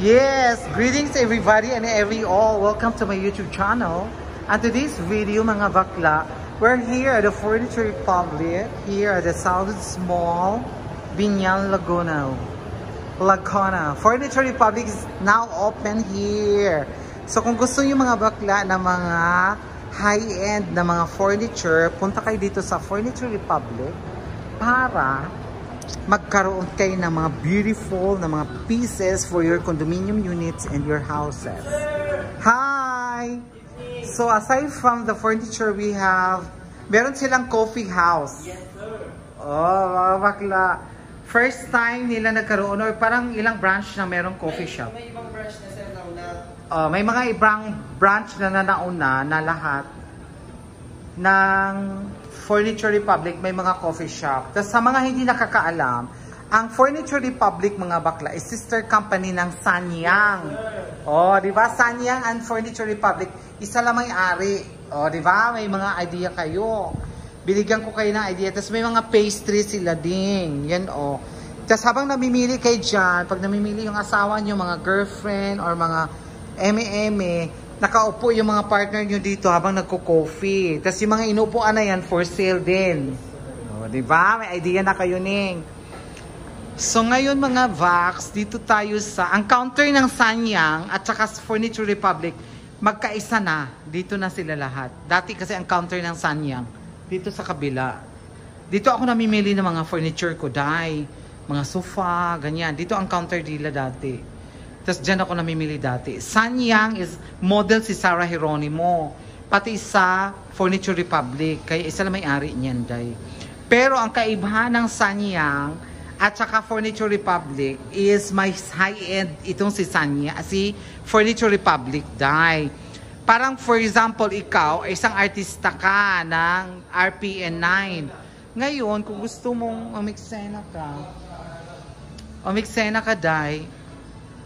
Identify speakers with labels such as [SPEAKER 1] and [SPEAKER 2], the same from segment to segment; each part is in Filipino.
[SPEAKER 1] Yes, greetings everybody and every all. Welcome to my YouTube channel. And today's video mga bakla, we're here at the Furniture Republic, here at the South Mall, Binyan, Laguna. Furniture Republic is now open here. So kung gusto niyo mga bakla na mga high-end na mga furniture, punta kayo dito sa Furniture Republic para magkaroon kayo ng mga beautiful na mga pieces for your condominium units and your houses. Hi! So aside from the furniture we have, meron silang coffee house.
[SPEAKER 2] Yes, sir.
[SPEAKER 1] Oh, mga bakla. First time nila nagkaroon or parang ilang branch na merong coffee shop.
[SPEAKER 2] May ibang branch na sir nauna.
[SPEAKER 1] May mga ibang branch na nauna na lahat ng Furniture Republic may mga coffee shop. Tapos sa mga hindi nakakaalam, ang Furniture Republic mga bakla is sister company ng Sanyang. Oh, di ba? Sanyang and Furniture Republic, isa lang may-ari. Oh, di ba? May mga idea kayo. Binigyan ko kayo ng idea. Tapos may mga pastry sila din. Yan oh. Tapos habang namimili kayo dyan, pag namimili yung asawa nyo, mga girlfriend or mga eme-eme, nakaupo yung mga partner nyo dito habang nagko-coffee. Tapos yung mga inupuan na yan for sale din. O, diba? May idea na kayo ning. So ngayon mga Vax, dito tayo sa, ang counter ng Sanyang at saka Furniture Republic, magkaisa na. Dito na sila lahat. Dati kasi ang counter ng Sanyang, dito sa kabila. Dito ako namimili ng mga furniture ko, mga sofa, ganyan. Dito ang counter nila dati. Tapos dyan ako namimili dati. Sanyang is model si Sarah Geronimo. Pati sa Furniture Republic. Kaya isa lang may-ari niyan, day. Pero ang kaibahan ng Sanyang at saka Furniture Republic is may high-end itong si Sanyang, si Furniture Republic, day. Parang for example, ikaw ay isang artista ka ng RPN 9. Ngayon, kung gusto mong umiksena ka, day,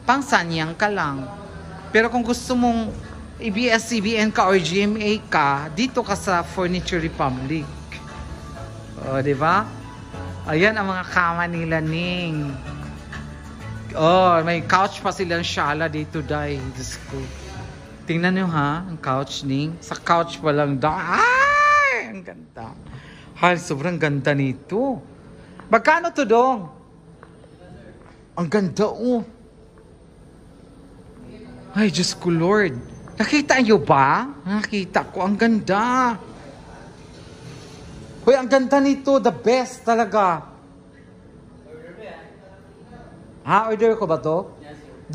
[SPEAKER 1] pang Sanyang ka lang. Pero kung gusto mong ABS-CBN ka or GMA ka, dito ka sa Furniture Republic. O, diba? Ayan ang mga kama nila, ning. Oh, may couch pa silang shala dito, day. Diyos ko. Tingnan nyo ha, ang couch, ning. Sa couch pa lang, ay! Ang ganda. Ay, sobrang ganda nito. Magkano to, dong? Ang ganda, oh. Ay, Diyos ko, Lord. Nakita nyo ba? Nakita ko. Ang ganda. Hoy, ang ganda nito. The best talaga. Ha? Order ko ba to?
[SPEAKER 2] Yes, sir.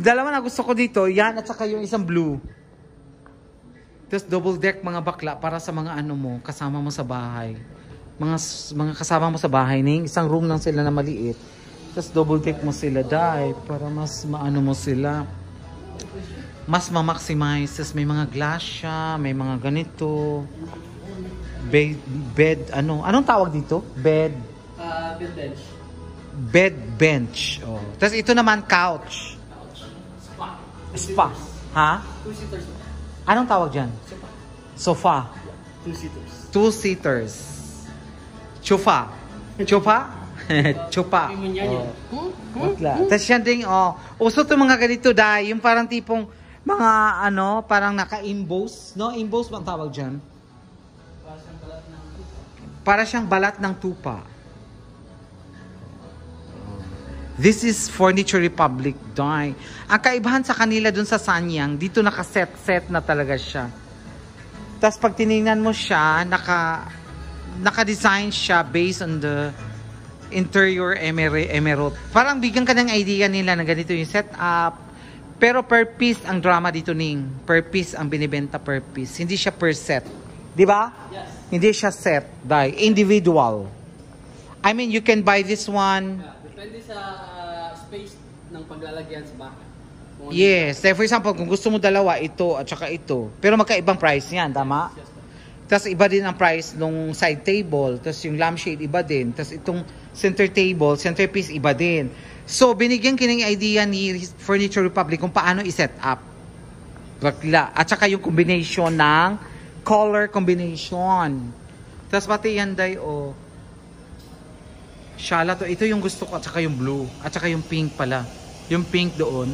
[SPEAKER 1] Dalawa na gusto ko dito. Yan at saka yung isang blue. Tapos double deck mga bakla para sa mga ano mo, kasama mo sa bahay. Mga kasama mo sa bahay. Isang room lang sila na maliit. Tapos double deck mo sila, dahil para mas maano mo sila. Mas ma-maximize. Tapos may mga glass siya, may mga ganito. Bed, anong tawag dito? Bed
[SPEAKER 2] Bench.
[SPEAKER 1] Bed bench. Oh. Tapos ito naman couch. Spa. Ha?
[SPEAKER 2] 2-seaters.
[SPEAKER 1] Anong tawag dyan? Sofa.
[SPEAKER 2] 2-seaters.
[SPEAKER 1] 2-seaters. Chufa. Chupa? Chupa. Tapos yan din, uso itong mga ganito, dahil yung parang tipong mga parang naka-emboss, no? Emboss bang tawag dyan? Para siyang balat ng tupa. This is Furniture Republic, dahil. Ang kaibahan sa kanila dun sa Sanyang, dito naka-set na talaga siya. Tapos pag tinignan mo siya, naka-design siya based on the interior emerald. Parang bigyan ka ng idea nila na ganito yung setup. Pero per piece ang drama dito, ning. Per piece ang binibenta per piece. Hindi siya per set. Di ba?
[SPEAKER 2] Yes.
[SPEAKER 1] Hindi siya set, dahil individual. I mean, you can buy this one.
[SPEAKER 2] Depende sa space ng paglalagyan sa bahay.
[SPEAKER 1] Yes. For example, kung gusto mo dalawa, ito at saka ito. Pero magkaibang price yan, tama?
[SPEAKER 2] Yes,
[SPEAKER 1] Tapos iba din ang price nung side table. Tapos yung lampshade, iba din. Tapos itong center table, centerpiece, iba din. So, binigyan kining idea ni Furniture Republic kung paano i-set up. At saka yung combination ng color combination. Tapos pati yan, day, Shala to. Ito yung gusto ko at saka yung blue. At saka yung pink pala. Yung pink doon.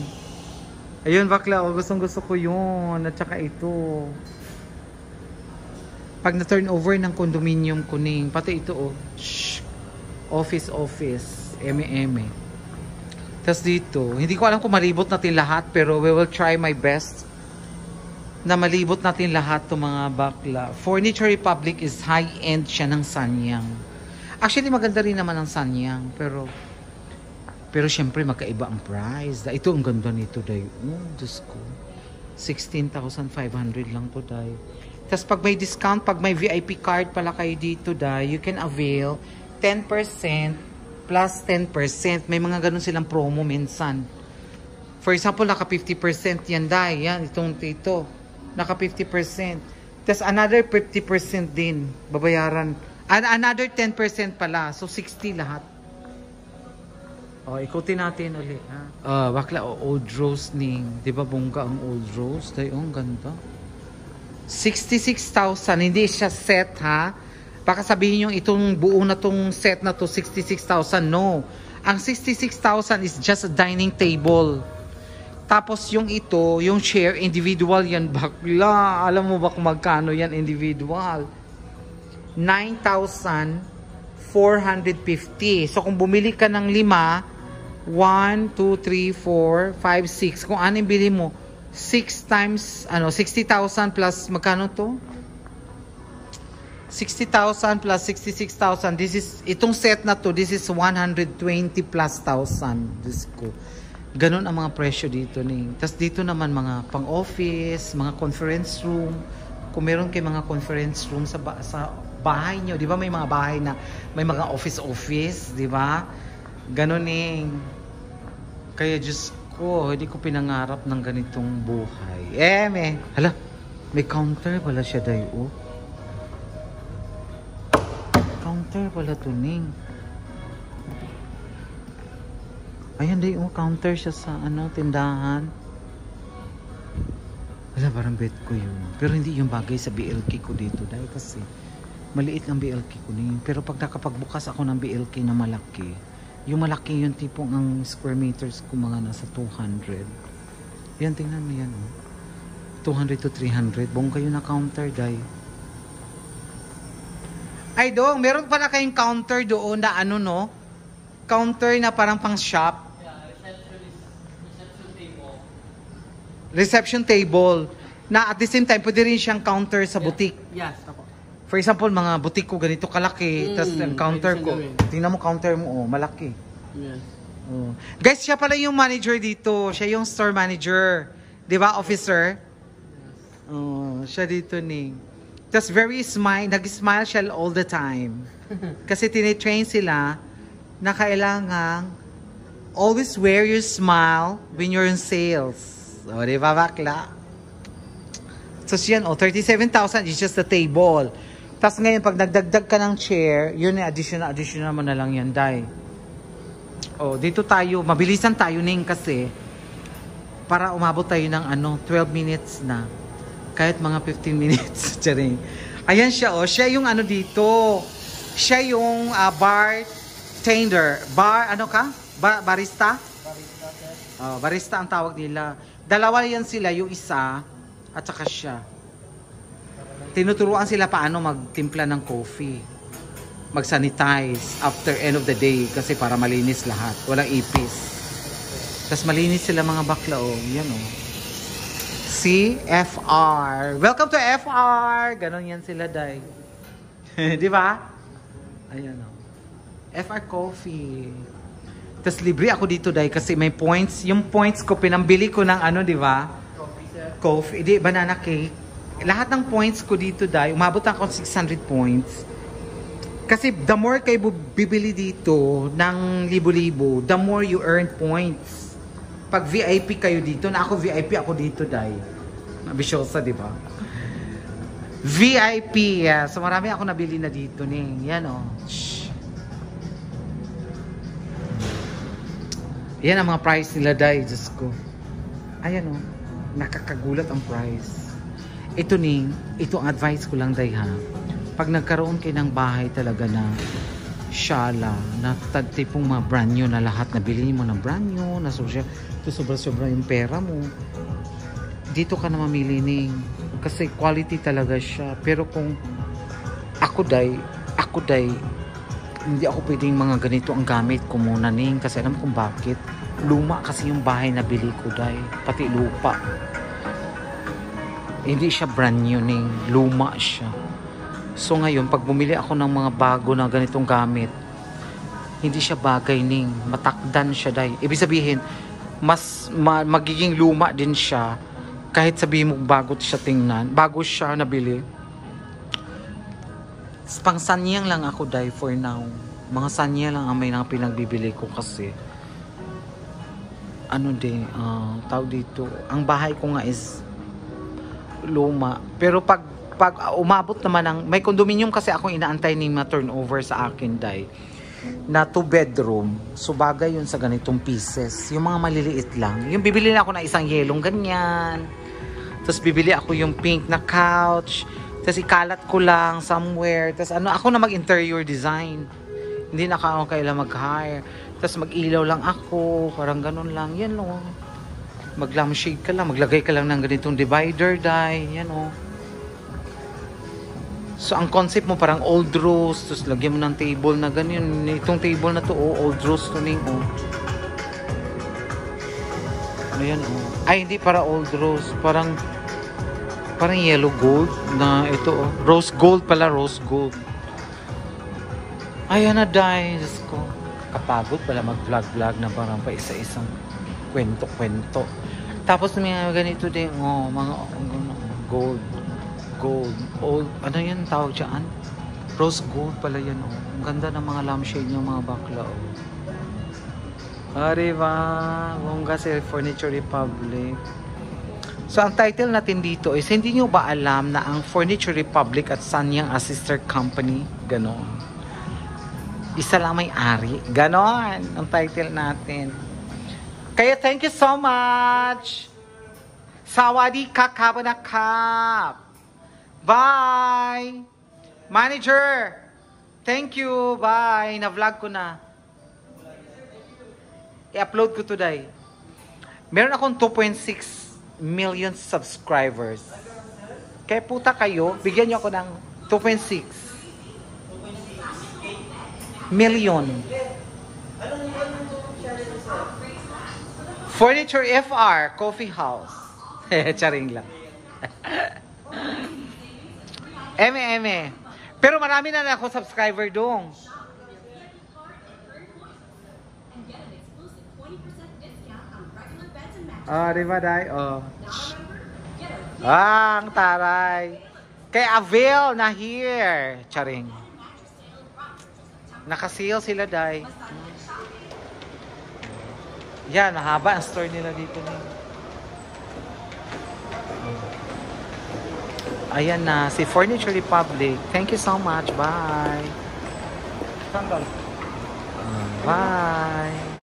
[SPEAKER 1] Ayun, bakla. Oh, gustong-gusto ko yun. At saka ito. Pag na-turnover ng condominium kuning. Pati ito, oh. Shh. Office. Eme. Tapos dito, hindi ko alam kung malibot natin lahat. Pero we will try my best na malibot natin lahat itong mga bakla. Furniture Republic is high-end siya ng Sanyang. Actually, maganda rin naman ang Sanyang. Pero syempre, magkaiba ang price. Ito, ang ganda nito, day. Oh, Diyos ko. 16,500 lang to, day. Tapos pag may discount, pag may VIP card pala kayo dito, day, you can avail 10% plus 10%. May mga ganun silang promo minsan. For example, naka 50% yan, day. Yan, itong ito. Naka 50%. Tapos another 50% din, babayaran. Another 10% pala. So, 60 lahat. O, ikutin natin ulit, ha? Bakla, Old Rose ning. Di ba bongga ang Old Rose? Dahil, ang ganda. 66,000. Hindi siya set, ha? Baka sabihin yung itong buo na tong set na to, 66,000. No. Ang 66,000 is just a dining table. Tapos yung ito, yung chair, individual yan, bakla. Alam mo ba kung magkano yan, individual? 9,450. So kung bumili ka ng 5, 1, 2, 3, 4, 5, 6. Kung ano yung bili mo, 6 times, 60,000 plus, magkano to? 60,000 plus 66,000. This is, itong set na to, this is 120 plus thousand. This ko. Ganon ang mga presyo dito. Tapos dito naman mga pang-office, mga conference room. Kung meron kayo mga conference room sa bahay nyo, di ba may mga bahay na may mga office, di ba? Ganon Kaya Diyos ko, hindi ko pinangarap ng ganitong buhay. Hala, may counter pala siya, dayo. Counter pala to, Ayan, dayo, counter siya sa, tindahan. Hala, parang bet ko yun. Pero hindi yung bagay sa BLK ko dito, dahil kasi maliit lang BLK ko Pero pag nakapagbukas ako ng BLK na malaki, yung malaki yung tipong ang square meters ko mga nasa 200. Yan, tingnan mo yan. 200 to 300. Bongga yun na counter, day. Ay, dong, meron pala kayong counter doon na counter na parang pang shop.
[SPEAKER 2] Yeah, reception table.
[SPEAKER 1] Reception table. Na at the same time, pwede rin siyang counter sa boutique.
[SPEAKER 2] Yes, ako.
[SPEAKER 1] For example, mga boutique ko ganito kalaki, tapos ang counter ko, tingnan mo counter mo, malaki.
[SPEAKER 2] Yes.
[SPEAKER 1] Guys, siya pala yung manager dito. Siya yung store manager. Di ba, officer? Siya dito Tapos nag-smile siya all the time. Kasi tinitrain sila na kailangang always wear your smile when you're in sales. Di ba, bakla? So, siyan, 37,000 is just the table. Tapos ngayon, pag nagdagdag ka ng chair, yun additional mo na lang yan, day. Dito tayo, mabilisan tayo kasi para umabot tayo ng 12 minutes na. Kahit mga 15 minutes. Charing. Ayan siya, siya yung dito. Siya yung bartender. Barista? Barista ang tawag nila. Dalawa yan sila, yung isa at saka siya. Tinuturuan sila paano magtimpla ng coffee. Mag-sanitize after end of the day kasi para malinis lahat. Walang ipis. Tapos malinis sila mga bakla. Yan See? FR. Welcome to FR. Ganon yan sila, day. Di ba? Ayan FR Coffee. Tapos libre ako dito, day, kasi may points. Yung points ko, pinambili ko ng di ba? Coffee. Di, banana cake. Lahat ng points ko dito, day, umabot ako 600 points. Kasi the more kayo bibili dito ng libo-libo, the more you earn points. Pag VIP kayo dito, na ako VIP ako dito, day. Nabisyosa, di ba? VIP, yeah. So marami ako nabili na dito, Yan, Shhh. Yan ang mga price nila, day. Diyos ko. Ayan, nakakagulat ang price. Ito ito ang advice ko lang, day, ha. Pag nagkaroon kayo ng bahay talaga na Shala na tipong mga brand new na lahat na bilhin mo na brand new na sobra-sobra yung pera mo. Dito ka na mamili ning kasi quality talaga siya. Pero kung ako day hindi ako pwedeng mga ganito ang gamit ko muna ning kasi alam kung bakit. Luma kasi yung bahay na bili ko day, pati lupa. Hindi siya brand new ning, luma siya. So ngayon, pag bumili ako ng mga bago na ganitong gamit, hindi siya bagay ning, matakdan siya day. Ibig sabihin, magiging luma din siya kahit sabihin mo bago siya tingnan, bago siya nabili. Pang sanyang lang ako day for now. Mga sanya lang ang may nang pinagbibili ko kasi tawag dito, ang bahay ko nga is luma. Pero pag umabot naman ng may condominium kasi akong inaantay ni ma-turnover sa akin day na 2 bedroom. So bagay yun sa ganitong pieces. Yung mga maliliit lang. Yung bibili na ako na isang yelong ganyan. Tapos bibili ako yung pink na couch. Tapos ikalat ko lang somewhere. Tapos ako na mag-interior design. Hindi na ako kailangan mag-hire. Tapos mag-ilaw lang ako. Parang ganun lang. Yan o. Mag-lampshade ka lang. Maglagay ka lang ng ganitong divider day. Yan o. So, ang concept mo parang old rose, tapos lagyan mo ng table na ganyan. Itong table na to, old rose to ning, Ayan, Ay, hindi para old rose. Parang yellow gold na ito, Rose gold pala, rose gold. Ayan na, day. Diyos ko. Kapagod pala mag-vlog-vlog na parang pa isa-isang kwento-kwento. Tapos may ganito din, mga gold, old, ano yan tawag dyan? Rose gold pala yan, Ang ganda ng mga lampshade niya, mga bakla, Diba? Bongga si Furniture Republic. So, ang title natin dito is, hindi nyo ba alam na ang Furniture Republic at Sanyang a sister company? Ganon. Isa lang may-ari. Ganon ang title natin. Kaya, thank you so much! Sawadee ka, kabanakap! Bye! Manager! Thank you! Bye! Na-vlog ko na. I-upload ko today. Meron akong 2.6 million subscribers. Kaya puta kayo, bigyan nyo ako ng 2.6 million. Furniture FR Coffee House. Charing lang. Eme. Pero marami na ako subscriber doon. Diba, day? Ang taray. Kay Avail na here. Charing. Naka-sale sila, day. Yan, mahaba ang store nila dito. Ayan na, si Furniture Republic. Thank you so much. Bye. Bye.